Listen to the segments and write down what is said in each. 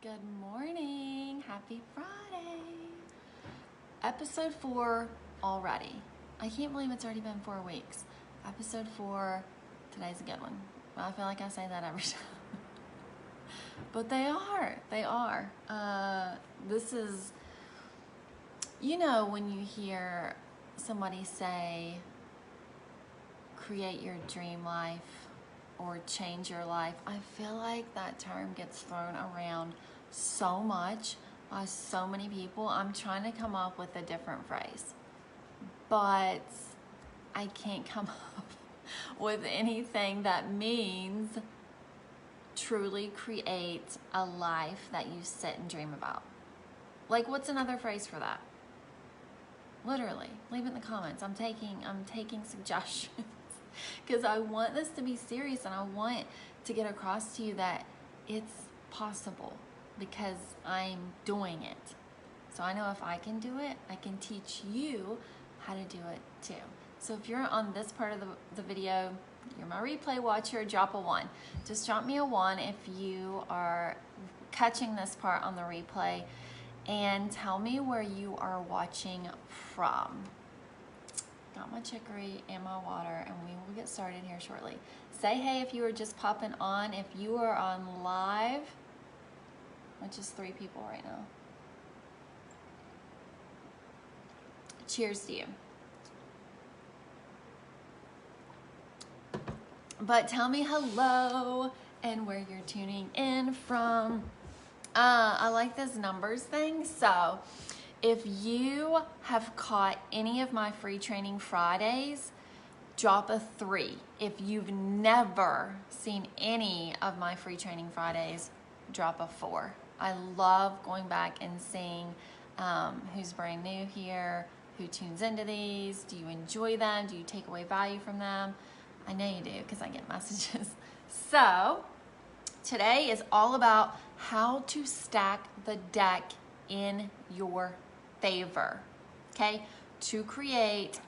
Good morning. Happy Friday. Episode 4 already. I can't believe it's already been 4 weeks. Episode 4, today's a good one. I feel like I say that every time. But they are. This is, when you hear somebody say, create your dream life or change your life, I feel like that term gets thrown around so much by so many people. I'm trying to come up with a different phrase, but I can't come up with anything that means truly create a life that you sit and dream about. Like, what's another phrase for that? Literally, leave it in the comments. I'm taking suggestions because I want this to be serious and I want to get across to you that it's possible because I'm doing it. So I know if I can do it, I can teach you how to do it too. So if you're on this part of the video, you're my replay watcher, drop a 1. Just drop me a 1 if you are catching this part on the replay, and tell me where you are watching from. Got my chicory and my water, and we will get started here shortly. Say hey if you are just popping on. If you are on live, which is 3 people right now, cheers to you. But tell me hello and where you're tuning in from. I like this numbers thing. So if you have caught any of my free training Fridays, drop a 3. If you've never seen any of my free training Fridays, drop a 4. I love going back and seeing who's brand new here, who tunes into these. Do you enjoy them? Do you take away value from them? I know you do because I get messages. So today is all about how to stack the deck in your favor, okay? To create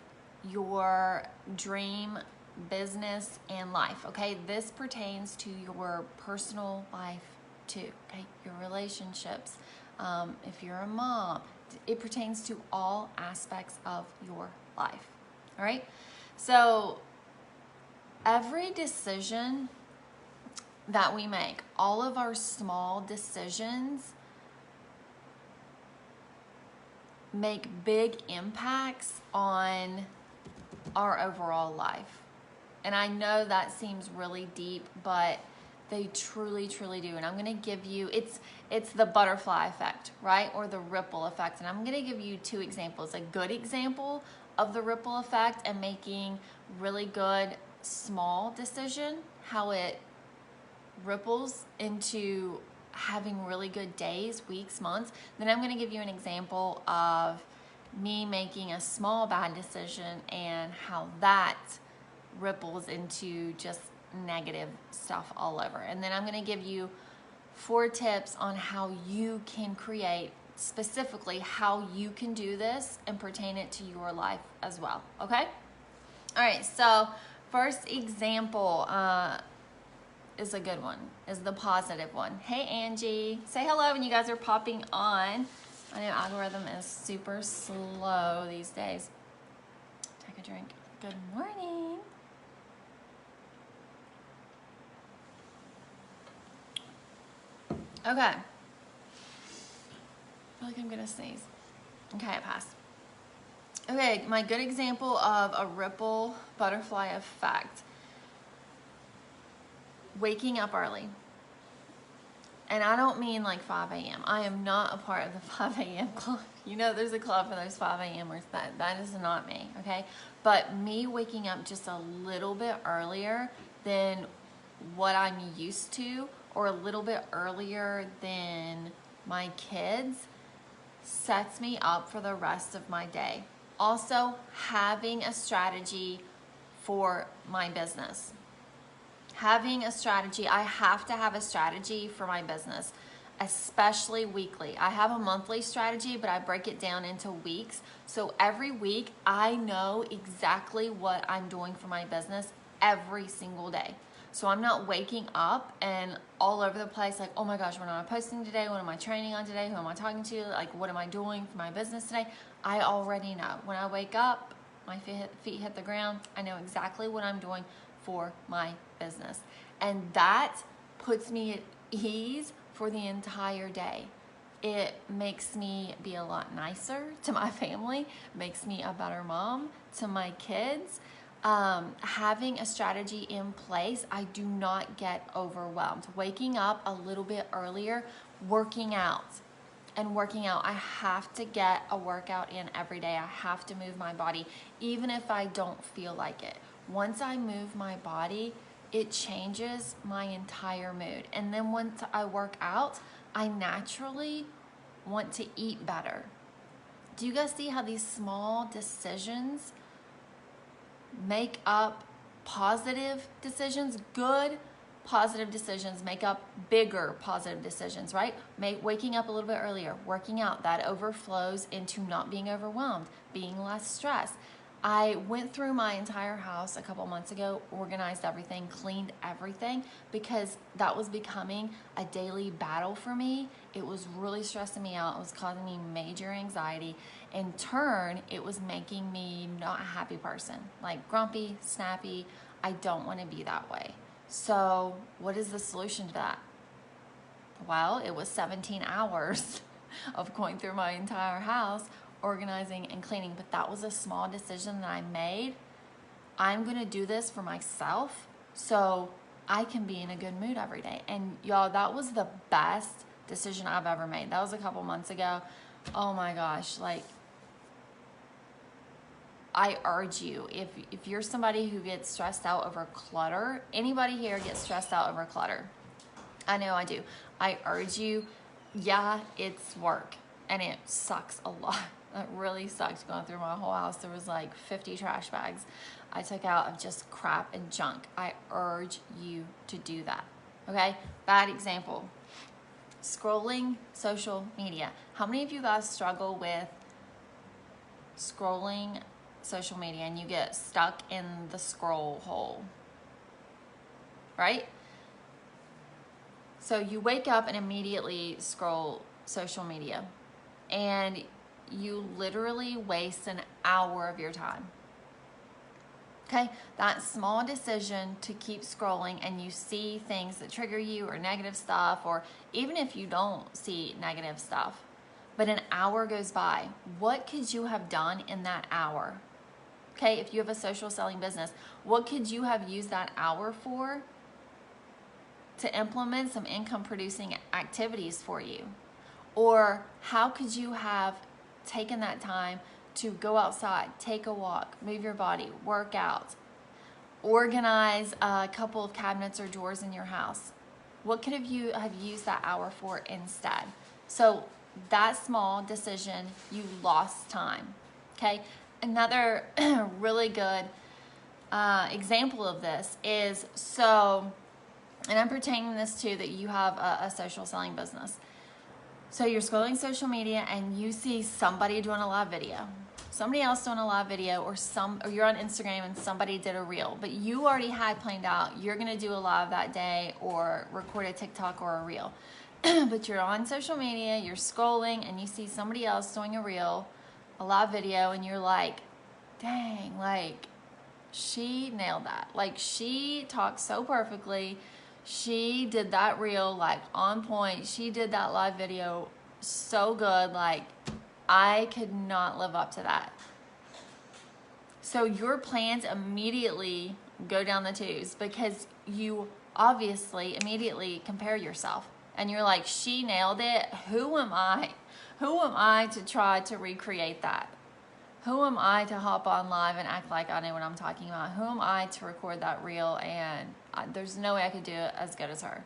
your dream business and life, okay? This pertains to your personal life too, okay? Your relationships, if you're a mom, it pertains to all aspects of your life, all right? So every decision that we make, all of our small decisions make big impacts on our overall life. And I know that seems really deep, but they truly, truly do. And I'm gonna give you, it's the butterfly effect, right? Or the ripple effect. And I'm gonna give you 2 examples. A good example of the ripple effect and making really good small decision, how it ripples into having really good days, weeks, months. Then I'm going to give you an example of me making a small bad decision and how that ripples into just negative stuff all over. And then I'm going to give you 4 tips on how you can create, specifically how you can do this and pertain it to your life as well. Okay? All right, so first example is a good one, is the positive one. Hey, Angie. Say hello when you guys are popping on. I know algorithm is super slow these days. Take a drink. Good morning. Okay. I feel like I'm going to sneeze. Okay, I passed. Okay, my good example of a ripple butterfly effect. Waking up early. And I don't mean like 5 a.m. I am not a part of the 5 a.m. club. You know, there's a club for those 5 a.m.ers. That is not me, okay? But me waking up just a little bit earlier than what I'm used to, or a little bit earlier than my kids, sets me up for the rest of my day. Also, having a strategy for my business. Having a strategy, I have to have a strategy for my business, especially weekly. I have a monthly strategy, but I break it down into weeks. So every week, I know exactly what I'm doing for my business every single day. So I'm not waking up and all over the place like, oh my gosh, what am I posting today? What am I training on today? Who am I talking to? Like, what am I doing for my business today? I already know. When I wake up, my feet hit the ground, I know exactly what I'm doing for my business. And that puts me at ease for the entire day. It makes me be a lot nicer to my family, makes me a better mom to my kids. Having a strategy in place, I do not get overwhelmed. Waking up a little bit earlier, working out. I have to get a workout in every day. I have to move my body, even if I don't feel like it. Once I move my body, it changes my entire mood. And then once I work out, I naturally want to eat better. Do you guys see how these small decisions make up positive decisions? Good positive decisions make up bigger positive decisions, right? Waking up a little bit earlier, working out, that overflows into not being overwhelmed, being less stressed. I went through my entire house a couple months ago, organized everything, cleaned everything, because that was becoming a daily battle for me. It was really stressing me out. It was causing me major anxiety. In turn, it was making me not a happy person, like grumpy, snappy. I don't want to be that way. So what is the solution to that? Well, it was 17 hours of going through my entire house, organizing and cleaning, but that was a small decision that I made. I'm gonna do this for myself so I can be in a good mood every day. And y'all, that was the best decision I've ever made. That was a couple months ago. Oh my gosh, like, I urge you, if you're somebody who gets stressed out over clutter, anybody here gets stressed out over clutter? I know I do. I urge you, yeah, it's work and it sucks a lot. It really sucked going through my whole house. There was like 50 trash bags I took out of just crap and junk. I urge you to do that, okay? Bad example, scrolling social media. How many of you guys struggle with scrolling social media and you get stuck in the scroll hole, right? So you wake up and immediately scroll social media and you literally waste an hour of your time. Okay, that small decision to keep scrolling and you see things that trigger you or negative stuff, or even if you don't see negative stuff, but an hour goes by, what could you have done in that hour? Okay, if you have a social selling business, what could you have used that hour for to implement some income producing activities for you? Or how could you have taken that time to go outside, take a walk, move your body, work out, organize a couple of cabinets or drawers in your house? What could you have used that hour for instead? So that small decision, you lost time, okay? Another really good example of this is, so, and I'm pertaining this to that you have a social selling business. So you're scrolling social media and you see somebody doing a live video, somebody else doing a live video, or you're on Instagram and somebody did a reel, but you already had planned out you're gonna do a live that day or record a TikTok or a reel. But you're on social media, you're scrolling and you see somebody else doing a reel, a live video, and you're like, dang, like, she nailed that. Like, she talked so perfectly. She did that reel like on point. She did that live video so good. Like, I could not live up to that. So your plans immediately go down the tubes because you obviously immediately compare yourself. And you're like, she nailed it. Who am I? Who am I to try to recreate that? Who am I to hop on live and act like I know what I'm talking about? Who am I to record that reel and there's no way I could do it as good as her?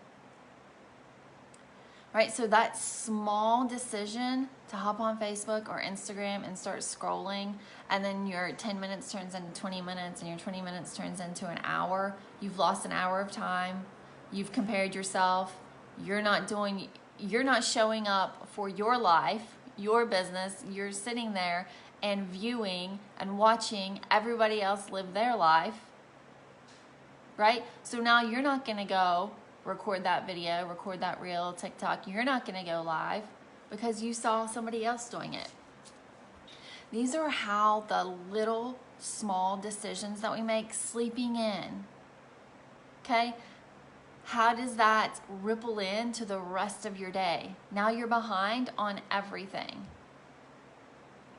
Right, so that small decision to hop on Facebook or Instagram and start scrolling, and then your 10 minutes turns into 20 minutes and your 20 minutes turns into an hour. You've lost an hour of time. You've compared yourself. You're not showing up for your life, your business. You're sitting there and viewing and watching everybody else live their life. right? So now you're not gonna go record that video, record that reel, TikTok. You're not gonna go live because you saw somebody else doing it. These are how the little small decisions that we make, sleeping in, okay? How does that ripple into the rest of your day? Now you're behind on everything.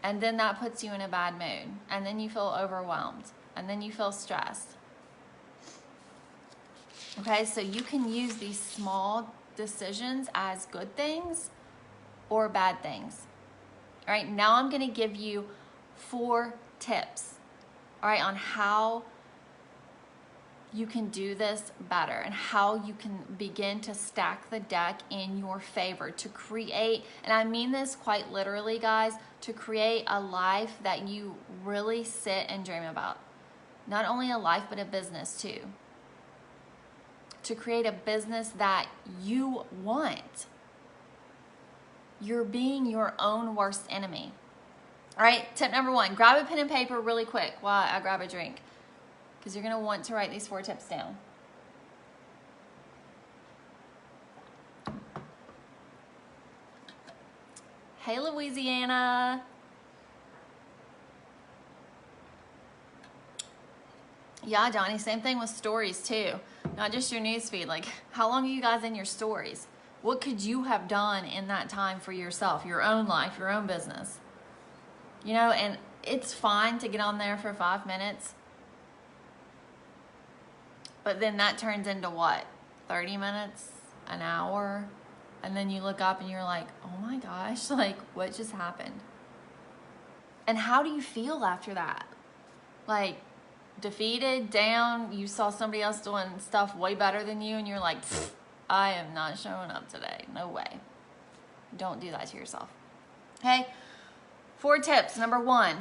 And then that puts you in a bad mood. And then you feel overwhelmed. And then you feel stressed. Okay, so you can use these small decisions as good things or bad things. All right, now I'm gonna give you 4 tips, all right, on how you can do this better and how you can begin to stack the deck in your favor to create, and I mean this quite literally, guys, to create a life that you really sit and dream about. Not only a life, but a business too. To create a business that you want. You're being your own worst enemy. All right, tip number 1, grab a pen and paper really quick while I grab a drink, because you're gonna want to write these 4 tips down. Hey, Louisiana. Yeah, Johnny, same thing with stories too. Not just your newsfeed. Like, how long are you guys in your stories? What could you have done in that time for yourself, your own life, your own business? You know, and it's fine to get on there for 5 minutes. But then that turns into what? 30 minutes? An hour? And then you look up and you're like, oh my gosh, like, what just happened? And how do you feel after that? Like, defeated, down, you saw somebody else doing stuff way better than you and you're like, I am not showing up today. No way. Don't do that to yourself. Okay? 4 tips. Number 1,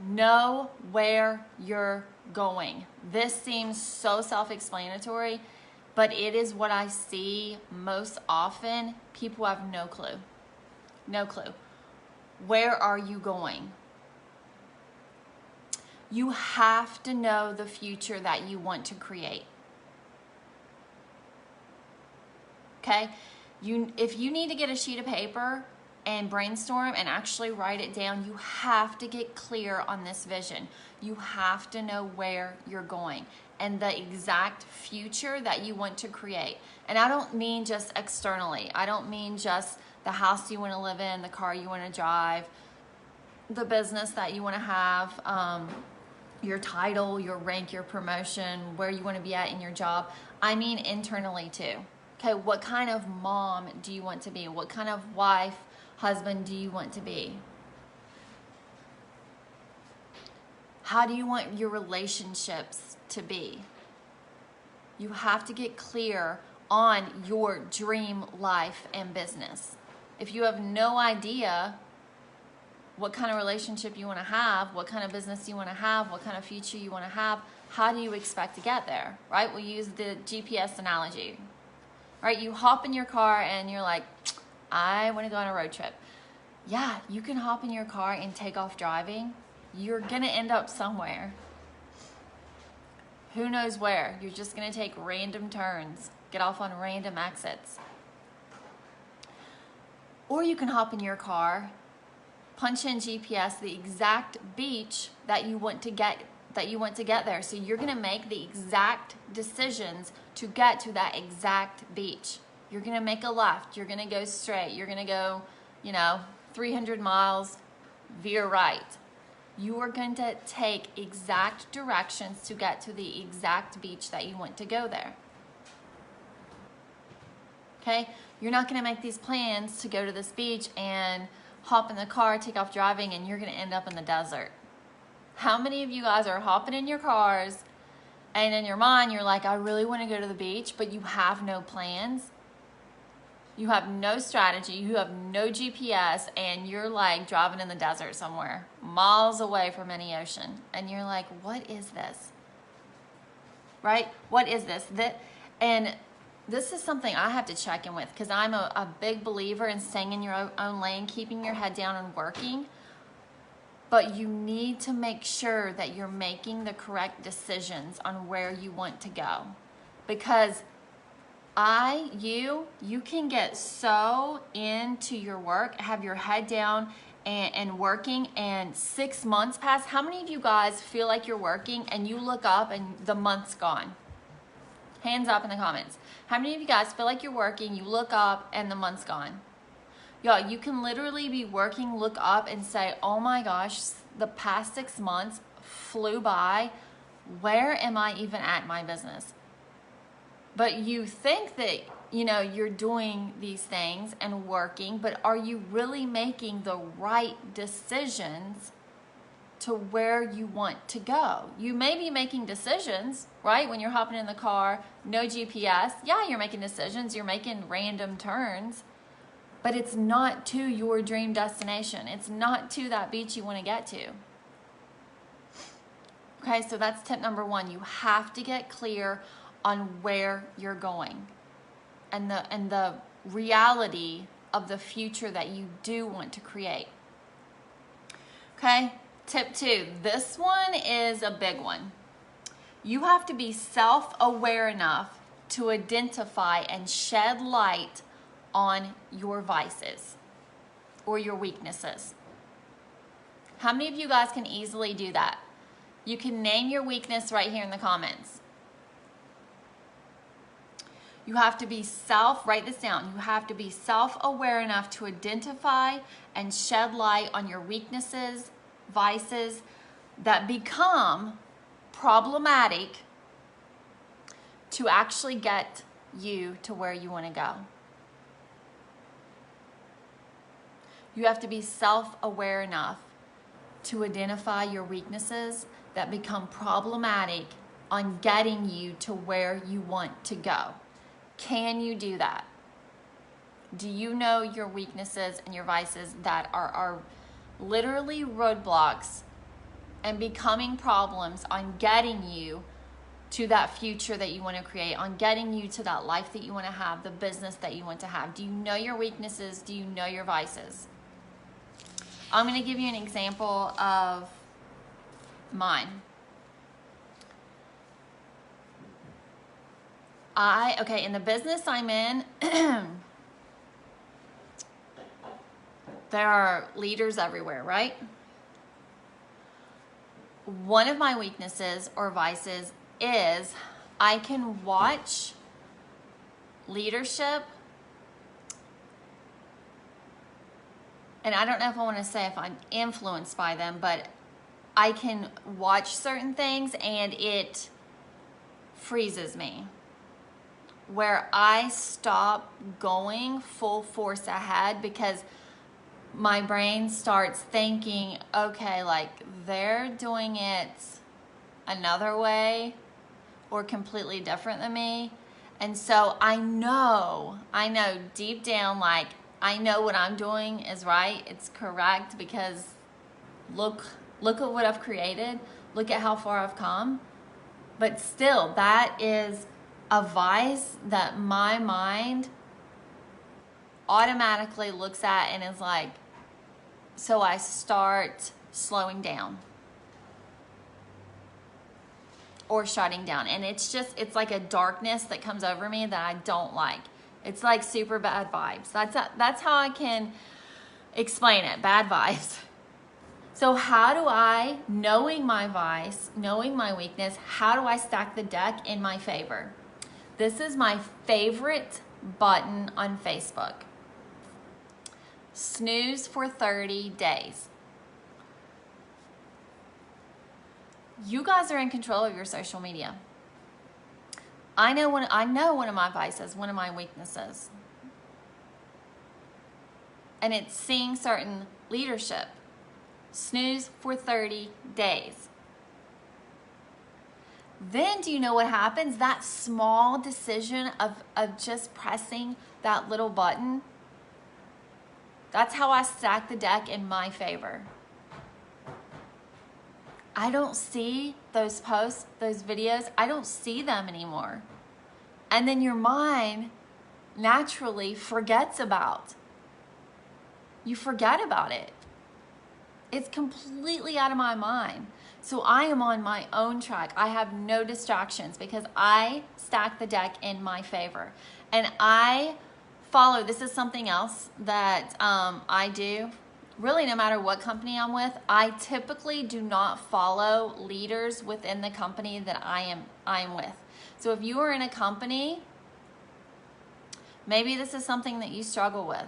know where you're going. This seems so self-explanatory, but it is what I see most often. People have no clue. No clue. Where are you going? You have to know the future that you want to create. Okay? If you need to get a sheet of paper and brainstorm and actually write it down, you have to get clear on this vision. You have to know where you're going and the exact future that you want to create. And I don't mean just externally. I don't mean just the house you want to live in, the car you want to drive, the business that you want to have, your title, your rank, your promotion, where you want to be at in your job. I mean internally too. Okay, what kind of mom do you want to be? What kind of wife, husband do you want to be? How do you want your relationships to be? You have to get clear on your dream life and business. If you have no idea what kind of relationship you want to have, what kind of business you want to have, what kind of future you want to have, how do you expect to get there, right? We'll use the GPS analogy, right? You hop in your car and you're like, I want to go on a road trip. Yeah, you can hop in your car and take off driving. You're going to end up somewhere. Who knows where? You're just going to take random turns, get off on random exits. Or you can hop in your car, punch in GPS the exact beach that you want to get there. So you're going to make the exact decisions to get to that exact beach. You're going to make a left, you're going to go straight, you're going to go, 300 miles, veer right. You are going to take exact directions to get to the exact beach that you want to go there. Okay? You're not going to make these plans to go to this beach and hop in the car, take off driving, and you're going to end up in the desert. How many of you guys are hopping in your cars and in your mind you're like, I really want to go to the beach, but you have no plans? You have no strategy, you have no GPS, and you're like driving in the desert somewhere, miles away from any ocean. And you're like, what is this? Right? What is this? And this is something I have to check in with, because I'm a big believer in staying in your own lane, keeping your head down and working. but you need to make sure that you're making the correct decisions on where you want to go. Because you can get so into your work, have your head down and working, and 6 months pass. How many of you guys feel like you're working and you look up and the month's gone? Hands up in the comments. How many of you guys feel like you're working, you look up and the month's gone? Y'all, you can literally be working, look up and say, oh my gosh, the past 6 months flew by. Where am I even at in my business? But you think that, you're doing these things and working, but are you really making the right decisions to where you want to go? You may be making decisions, right? When you're hopping in the car, no GPS. Yeah, you're making decisions. You're making random turns. But it's not to your dream destination. It's not to that beach you want to get to. Okay, so that's tip number 1. You have to get clear on where you're going and the reality of the future that you do want to create. Okay, tip 2. This one is a big one. You have to be self-aware enough to identify and shed light on your vices or your weaknesses. How many of you guys can easily do that? You can name your weakness right here in the comments. You have to be write this down. You have to be self-aware enough to identify and shed light on your weaknesses, vices that become problematic to actually get you to where you want to go. You have to be self-aware enough to identify your weaknesses that become problematic on getting you to where you want to go. Can you do that? Do you know your weaknesses and your vices that are literally roadblocks and becoming problems on getting you to that future that you want to create, on getting you to that life that you want to have, the business that you want to have? Do you know your weaknesses? Do you know your vices? I'm going to give you an example of mine. In the business I'm in, there are leaders everywhere, right? One of my weaknesses or vices is I can watch leadership, and I don't know if I want to say if I'm influenced by them, but I can watch certain things and it freezes me, where I stop going full force ahead because my brain starts thinking, okay, like they're doing it another way or completely different than me. And so I know deep down, like I know what I'm doing is right. It's correct because look at what I've created. Look at how far I've come. But still, that is a vice that my mind automatically looks at and is like, so I start slowing down or shutting down. And it's like a darkness that comes over me that I don't like. It's like super bad vibes. That's how I can explain it, bad vibes. So how do I, knowing my vice, knowing my weakness, how do I stack the deck in my favor? This is my favorite button on Facebook. Snooze for 30 days. You guys are in control of your social media. I know one of my vices, one of my weaknesses. And it's seeing certain leadership. Snooze for 30 days. Then do you know what happens? That small decision of just pressing that little button, that's how I stack the deck in my favor. I don't see those posts, those videos, I don't see them anymore. And then your mind naturally forgets about. You forget about it. It's completely out of my mind. So I am on my own track. I have no distractions because I stack the deck in my favor. And I follow, this is something else that I do. Really, no matter what company I'm with, I typically do not follow leaders within the company that I'm with. So if you are in a company, maybe this is something that you struggle with.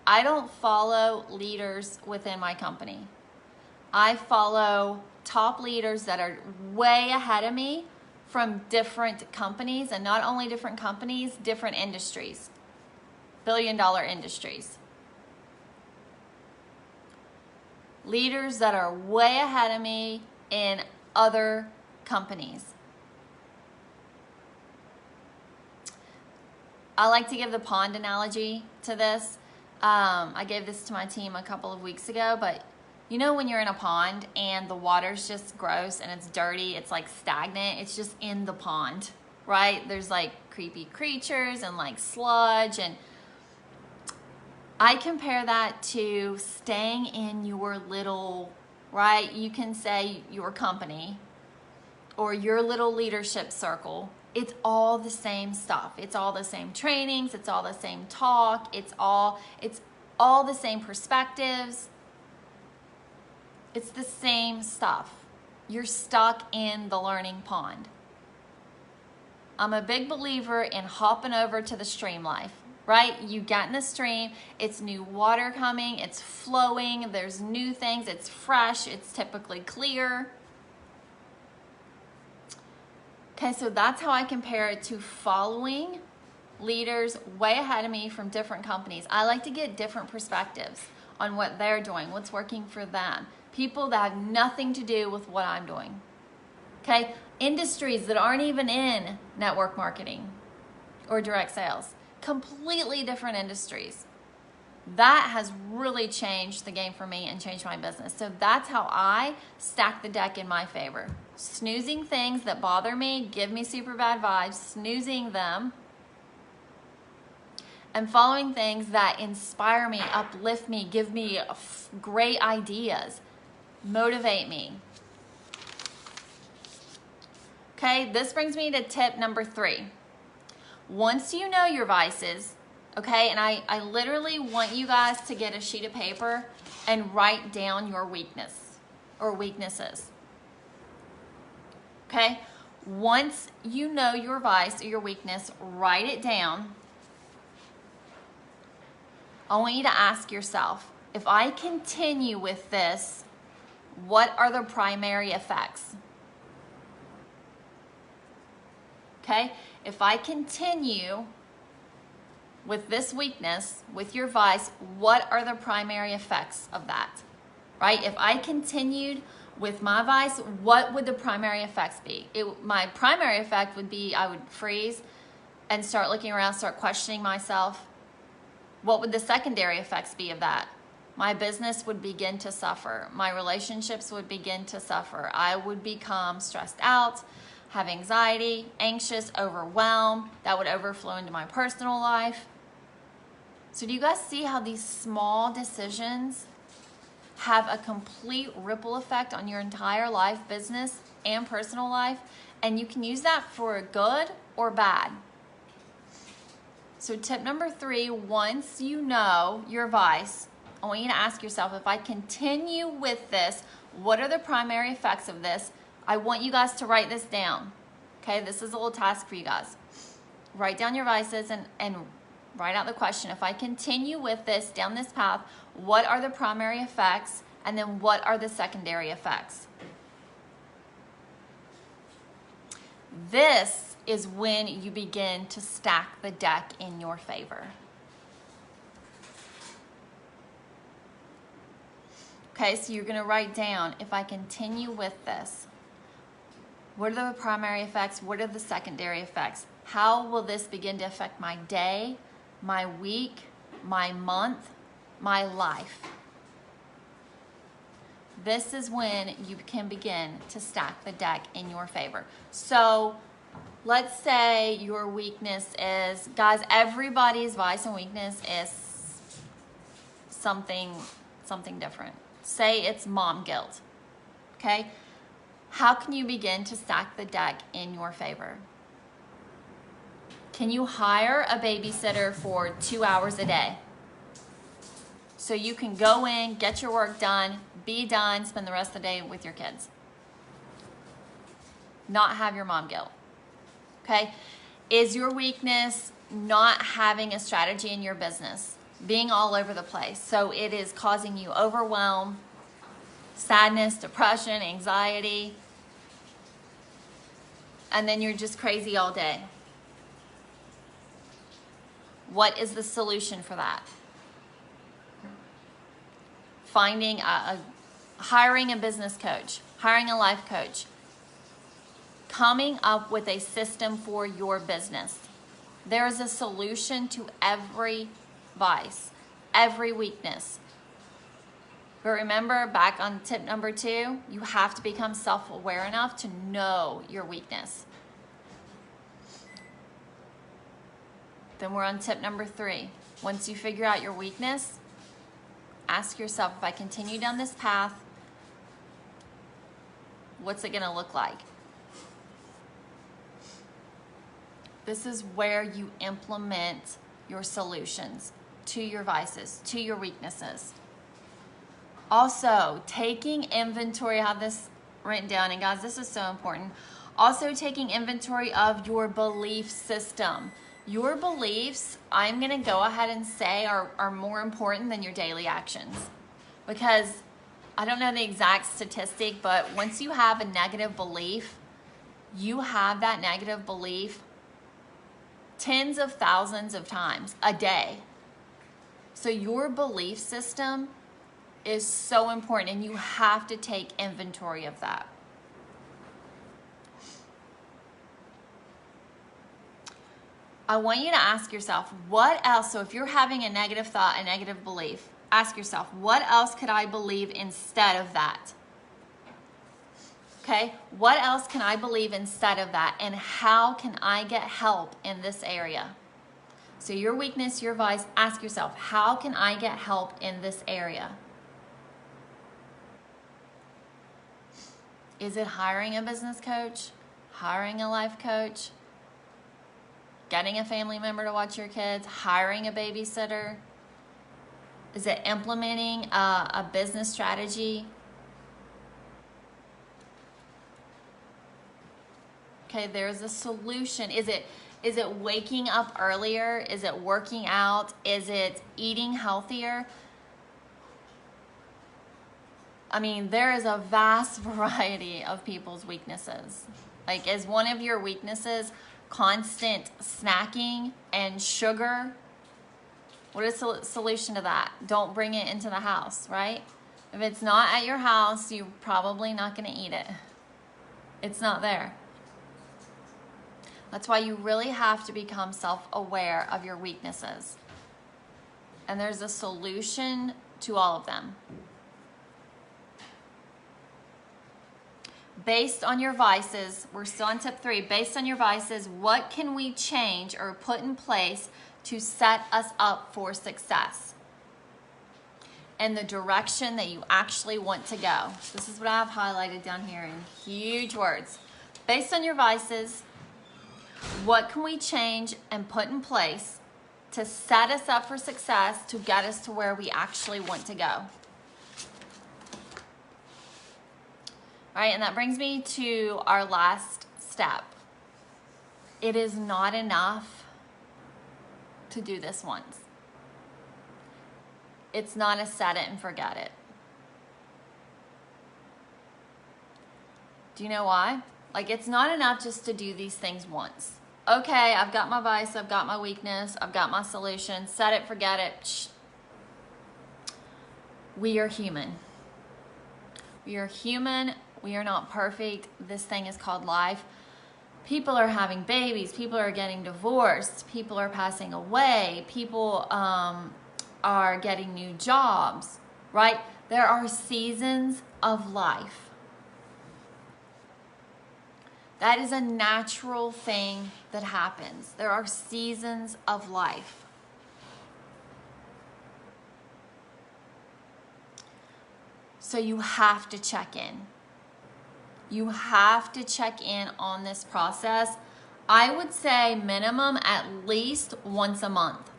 I don't follow leaders within my company. I follow top leaders that are way ahead of me from different companies, and not only different companies, different industries, billion-dollar industries. Leaders that are way ahead of me in other companies. I like to give the pond analogy to this. I gave this to my team a couple of weeks ago, but you know when you're in a pond and the water's just gross and it's dirty, it's like stagnant, it's just in the pond, right? There's like creepy creatures and like sludge, and I compare that to staying in your little, right? You can say your company or your little leadership circle. It's all the same stuff. It's all the same trainings. It's all the same talk. It's all the same perspectives. It's the same stuff. You're stuck in the learning pond. I'm a big believer in hopping over to the stream life, right? You get in the stream, it's new water coming, it's flowing, there's new things, it's fresh, it's typically clear. Okay, so that's how I compare it to following leaders way ahead of me from different companies. I like to get different perspectives on what they're doing, what's working for them. People that have nothing to do with what I'm doing. Okay, industries that aren't even in network marketing or direct sales. Completely different industries. That has really changed the game for me and changed my business. So that's how I stack the deck in my favor. Snoozing things that bother me, give me super bad vibes, snoozing them, and following things that inspire me, uplift me, give me great ideas, motivate me. Okay, this brings me to tip number 3. Once you know your vices, okay, and I literally want you guys to get a sheet of paper and write down your weakness or weaknesses. Okay, once you know your vice or your weakness, write it down. I want you to ask yourself, if I continue with this, what are the primary effects? Okay, if I continue with this weakness, with your vice, what are the primary effects of that? Right? If I continued with my vice, what would the primary effects be? My primary effect would be I would freeze and start looking around, start questioning myself. What would the secondary effects be of that? My business would begin to suffer. My relationships would begin to suffer. I would become stressed out, have anxiety, anxious, overwhelmed. That would overflow into my personal life. So do you guys see how these small decisions have a complete ripple effect on your entire life, business, and personal life? And you can use that for good or bad. So tip number 3, once you know your vice, I want you to ask yourself, if I continue with this, what are the primary effects of this? I want you guys to write this down. Okay, this is a little task for you guys. Write down your vices and write out the question. If I continue with this, down this path, what are the primary effects? And then what are the secondary effects? This is when you begin to stack the deck in your favor. Okay, so you're going to write down, if I continue with this, what are the primary effects? What are the secondary effects? How will this begin to affect my day, my week, my month, my life? This is when you can begin to stack the deck in your favor. So let's say your weakness is, guys, everybody's vice and weakness is something something different. Say it's mom guilt, okay? How can you begin to stack the deck in your favor? Can you hire a babysitter for 2 hours a day? So you can go in, get your work done, be done, spend the rest of the day with your kids. Not have your mom guilt, okay? Is your weakness not having a strategy in your business? Being all over the place. So it is causing you overwhelm, sadness, depression, anxiety, and then you're just crazy all day. What is the solution for that? Hiring a business coach, hiring a life coach, coming up with a system for your business. There is a solution to every vice, every weakness. But remember, back on tip number 2, you have to become self-aware enough to know your weakness. Then we're on tip number 3. Once you figure out your weakness, ask yourself, if I continue down this path, what's it gonna look like? This is where you implement your solutions to your vices, to your weaknesses. Also, taking inventory, I have this written down, and guys, this is so important. Also, taking inventory of your belief system. Your beliefs, I'm gonna go ahead and say, are more important than your daily actions. Because I don't know the exact statistic, but once you have a negative belief, you have that negative belief tens of thousands of times a day. So your belief system is so important, and you have to take inventory of that. I want you to ask yourself, what else? So if you're having a negative thought, a negative belief, ask yourself, what else could I believe instead of that? Okay, what else can I believe instead of that? And how can I get help in this area? So your weakness, your vice, ask yourself, how can I get help in this area? Is it hiring a business coach? Hiring a life coach? Getting a family member to watch your kids? Hiring a babysitter? Is it implementing a business strategy? Okay, there's a solution. Is it waking up earlier? Is it working out? Is it eating healthier? I mean, there is a vast variety of people's weaknesses. Like, is one of your weaknesses constant snacking and sugar? What is the solution to that? Don't bring it into the house, right? If it's not at your house, you're probably not going to eat it. It's not there. That's why you really have to become self-aware of your weaknesses. And there's a solution to all of them. Based on your vices, we're still on tip 3, based on your vices, what can we change or put in place to set us up for success and the direction that you actually want to go? This is what I have highlighted down here in huge words. Based on your vices, what can we change and put in place to set us up for success, to get us to where we actually want to go? All right, and that brings me to our last step. It is not enough to do this once. It's not a set it and forget it. Do you know why? Like, it's not enough just to do these things once. Okay, I've got my vice, I've got my weakness, I've got my solution. Set it, forget it. Shh. We are human. We are human. We are not perfect. This thing is called life. People are having babies. People are getting divorced. People are passing away. People are getting new jobs, right? There are seasons of life. That is a natural thing that happens. There are seasons of life. So you have to check in. You have to check in on this process. I would say minimum at least once a month.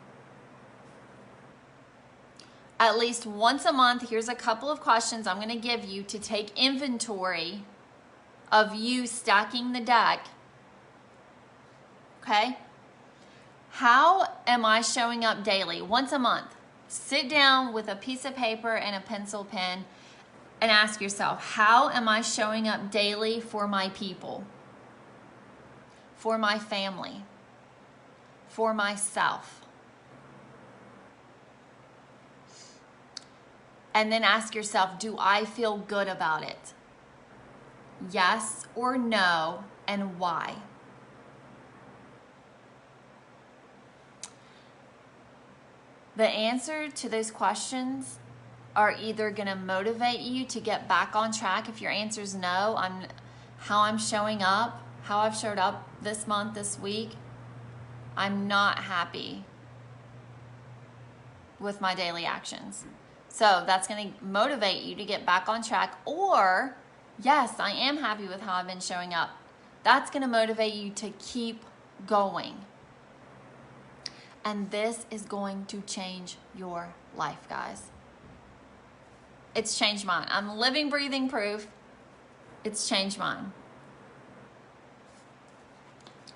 At least once a month. Here's a couple of questions I'm going to give you to take inventory of you stacking the deck. Okay? How am I showing up daily? Once a month. Sit down with a piece of paper and a pencil pen and ask yourself, how am I showing up daily for my people? For my family? For myself? And then ask yourself, do I feel good about it? Yes or no, and why? The answer to those questions are either going to motivate you to get back on track. If your answer is no, how I'm showing up, how I've showed up this month, this week, I'm not happy with my daily actions. So that's going to motivate you to get back on track. Or, yes, I am happy with how I've been showing up. That's going to motivate you to keep going. And this is going to change your life, guys. It's changed mine. I'm living, breathing proof. It's changed mine.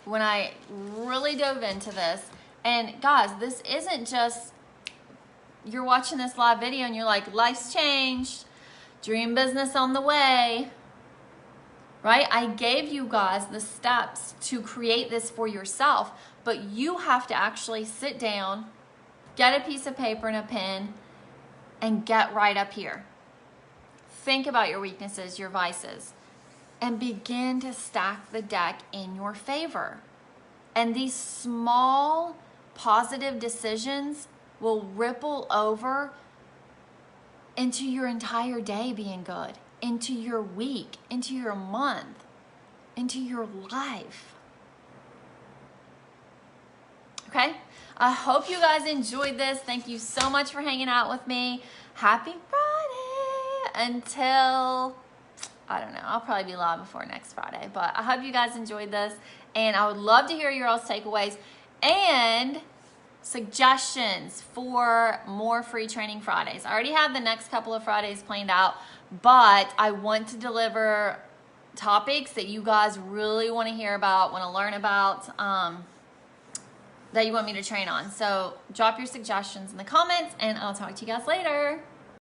When I really dove into this, and guys, this isn't just, you're watching this live video and you're like, life's changed, dream business on the way, right? I gave you guys the steps to create this for yourself, but you have to actually sit down, get a piece of paper and a pen, and get right up here. Think about your weaknesses, your vices, and begin to stack the deck in your favor. And these small positive decisions will ripple over into your entire day being good, into your week, into your month, into your life. Okay? I hope you guys enjoyed this. Thank you so much for hanging out with me. Happy Friday until, I don't know, I'll probably be live before next Friday, but I hope you guys enjoyed this, and I would love to hear your all's takeaways and suggestions for more free training Fridays. I already have the next couple of Fridays planned out, but I want to deliver topics that you guys really want to hear about, want to learn about, that you want me to train on. So drop your suggestions in the comments, and I'll talk to you guys later.